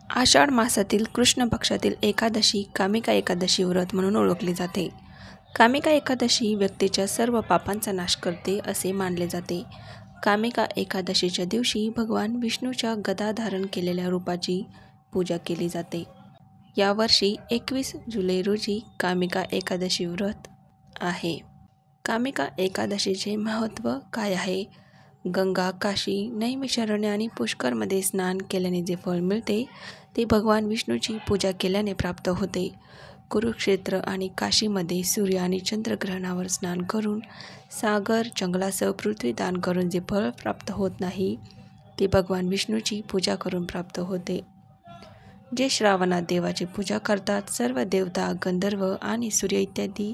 आषाढ मासातील कृष्ण पक्षातील एकादशी कामिका एकादशी व्रत म्हणून ओळखली जाते. कामिका एकादशी व्यक्तीच्या सर्व पापांचा नाश करते असे मानले जाते. कामिका एकादशीच्या दिवशी भगवान विष्णूच्या गदा धारण केलेल्या रूपाची पूजा केली जाते. यावर्षी 21 जुलै रोजी कामिका एकादशी व्रत आहे. कामिका एकादशीचे महत्त्व काय आहे? गंगा, काशी, नैमिषारण्य आणि पुष्करमध्ये स्नान केल्याने जे फळ मिळते ते भगवान विष्णूची पूजा केल्याने प्राप्त होते. कुरुक्षेत्र आणि काशीमध्ये सूर्य आणि चंद्रग्रहणावर स्नान करून, सागर, जंगलासह पृथ्वी दान करून जे फळ प्राप्त होत नाही ते भगवान विष्णूची पूजा करून प्राप्त होते. जे श्रावणात देवाची पूजा करतात, सर्व देवता, गंधर्व आणि सूर्य इत्यादी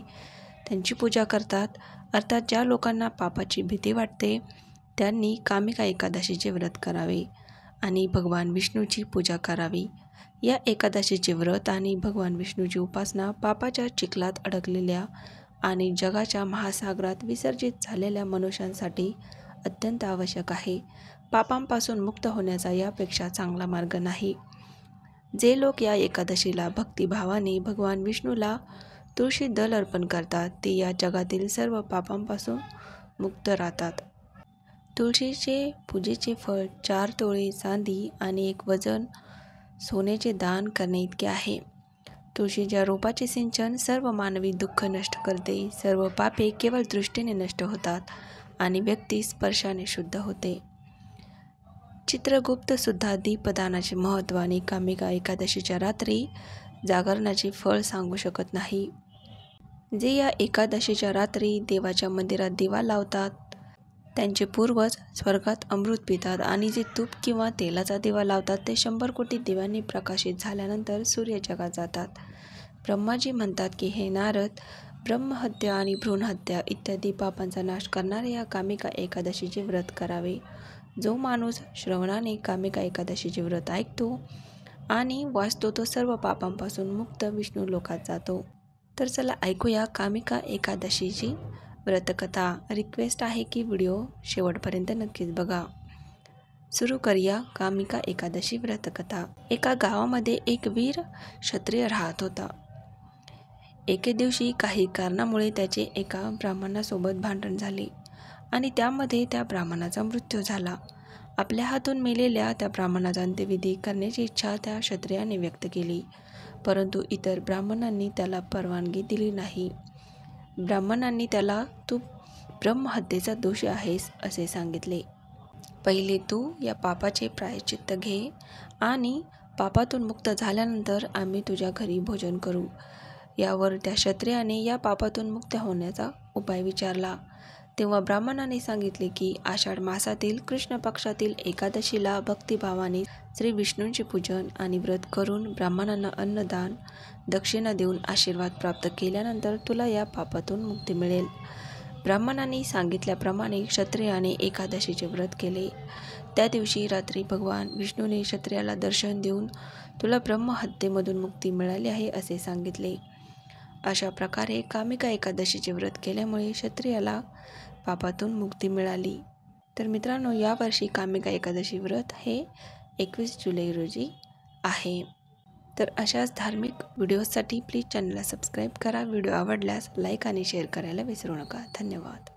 त्यांची पूजा करतात. अर्थात ज्या लोकांना पापाची भीती वाटते त्यांनी कामिका एकादशीचे व्रत करावे आणि भगवान विष्णूची पूजा करावी. या एकादशीचे व्रत आणि भगवान विष्णूची उपासना पापाच्या चिखलात अडकलेल्या आणि जगाच्या महासागरात विसर्जित झालेल्या मनुष्यांसाठी अत्यंत आवश्यक आहे. पापांपासून मुक्त होण्याचा यापेक्षा चांगला मार्ग नाही. जे लोक या एकादशीला भक्तिभावाने भगवान विष्णूला तुळशी दल अर्पण करतात ते या जगातील सर्व पापांपासून मुक्त राहतात. तुळशीचे पूजेचे फळ 4 तोळे चांदी आणि 1 वजन सोन्याचे दान करणे इतके आहे. तुळशीच्या रोपाचे सिंचन सर्व मानवी दुःख नष्ट करते. सर्व पापे केवळ दृष्टीने नष्ट होतात आणि व्यक्ती स्पर्शाने शुद्ध होते. चित्रगुप्त सुद्धा दीपदानाचे महत्त्व आणि कामिका एकादशीच्या रात्री जागरणाचे फळ सांगू शकत नाही. जे या एकादशीच्या रात्री देवाच्या मंदिरात दिवा लावतात त्यांचे पूर्वज स्वर्गात अमृत पितात आणि जे तूप किंवा तेलाचा दिवा लावतात ते 100 कोटी दिव्यांनी प्रकाशित झाल्यानंतर सूर्य जगात जातात. ब्रह्माजी म्हणतात की हे नारद, ब्रह्महत्या आणि भ्रूणहत्या इत्यादी पापांचा नाश करणाऱ्या या कामिका एकादशीचे व्रत करावे. जो माणूस श्रवणाने कामिका एकादशीचे व्रत ऐकतो आणि वाचतो तो सर्व पापांपासून मुक्त विष्णू लोकात जातो. तर चला ऐकूया कामिका एकादशीची व्रतकथा. रिक्वेस्ट आहे की व्हिडिओ शेवटपर्यंत नक्कीच बघा. सुरू करूया कामिका एकादशी व्रतकथा. एका गावामध्ये एक वीर क्षत्रिय राहत होता. एके दिवशी काही कारणामुळे त्याचे एका ब्राह्मणासोबत भांडण झाले आणि त्यामध्ये त्या ब्राह्मणाचा मृत्यू झाला. आपल्या हातून मेलेल्या त्या ब्राह्मणाचा अंत्यविधी करण्याची इच्छा त्या क्षत्रियाने व्यक्त केली, परंतु इतर ब्राह्मणांनी त्याला परवानगी दिली नाही. ब्राह्मणांनी त्याला तू ब्रह्महत्येचा दोषी आहेस असे सांगितले. पहिले तू या पापाचे प्रायश्चित्त घे आणि पापातून मुक्त झाल्यानंतर आम्ही तुझ्या घरी भोजन करू. यावर त्या क्षत्रियाने या पापातून मुक्त होण्याचा उपाय विचारला. तेव्हा ब्राह्मणाने सांगितले की आषाढ मासातील कृष्ण पक्षातील एकादशीला भक्तिभावाने श्री विष्णूंचे पूजन आणि व्रत करून ब्राह्मणांना अन्नदान दक्षिणा देऊन आशीर्वाद प्राप्त केल्यानंतर तुला या पापातून मुक्ती मिळेल. ब्राह्मणांनी सांगितल्याप्रमाणे क्षत्रियाने एकादशीचे व्रत केले. त्या दिवशी रात्री भगवान विष्णूने क्षत्रियाला दर्शन देऊन तुला ब्रह्महत्येमधून मुक्ती मिळाली आहे असे सांगितले. अशा प्रकारे कामिका एकादशीचे व्रत केल्यामुळे क्षत्रियाला पापातून मुक्ती मिळाली. तर मित्रांनो, यावर्षी कामिका एकादशी व्रत हे 21 जुलै रोजी आहे. तर अशाच धार्मिक व्हिडिओसाठी प्लीज चॅनलला सबस्क्राईब करा. व्हिडिओ आवडल्यास लाईक आणि शेअर करायला विसरू नका. धन्यवाद.